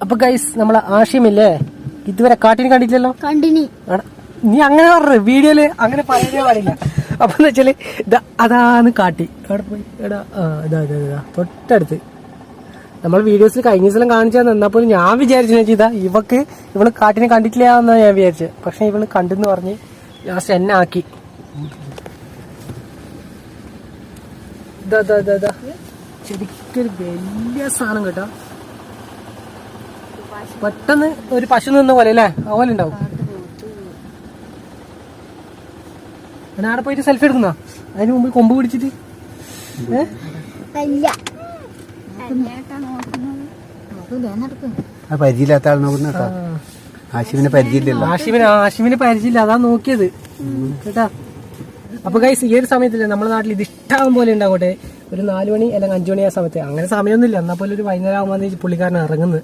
അപ്പൊ ഗൈസ് നമ്മളെ ആഷിമില്ലേ ഇതുവരെ കാട്ടിന് കണ്ടിട്ടില്ലല്ലോ. കണ്ടിനി നീ അങ്ങനെ പറഞ്ഞു വീഡിയോയില് അങ്ങനെ പറയാനേ പാടില്ല. അപ്പൊ എന്ന് വെച്ചാല് അതാണ് കാട്ടി. അവിടെ പോയി എടാ ഇതാ തൊട്ടടുത്ത് നമ്മൾ വീഡിയോസിൽ കഴിഞ്ഞ ദിവസം കാണിച്ചാൽ നിന്നപ്പോൾ ഞാൻ വിചാരിച്ചു ഇതാ ഇവള് കാട്ടിനെ കണ്ടിട്ടില്ല എന്നാ ഞാൻ വിചാരിച്ചത്. പക്ഷെ ഇവള് കണ്ടെന്ന് പറഞ്ഞ് ലാസ്റ്റ് എന്നെ ആക്കി. ഇതാ ശരിക്കൊരു വലിയ സാധനം കേട്ടോ. പെട്ടെന്ന് ഒരു പശു നിന്ന പോലെ അല്ലേ, അതുപോലെ ഉണ്ടാവും. ഞാൻ അവിടെ പോയിട്ട് സെൽഫി എടുക്കുന്ന അതിന് മുമ്പ് കൊമ്പ് പിടിച്ചിട്ട് പരിചയമില്ലാത്ത ആൾ നോക്കുന്ന ആഷിമിനെ പരിചയമില്ലല്ലോ. ആഷിമിന് പരിചയമില്ല, അതാ നോക്കിയത് കേട്ടാ. അപ്പൊ ഗൈസ് ഈ ഒരു സമയത്തില്ലേ നമ്മുടെ നാട്ടിൽ ഇത് ഇഷ്ടം പോലെ ഉണ്ടാവട്ടെ. ഒരു 4 മണി അല്ലെങ്കിൽ 5 മണി ആ സമയത്ത് അങ്ങനെ സമയമൊന്നുമില്ല. എന്നാൽ പോലെ ഒരു വൈകുന്നേരം ആകുമ്പോൾ പുള്ളിക്കാരൻ ഇറങ്ങുന്നത്.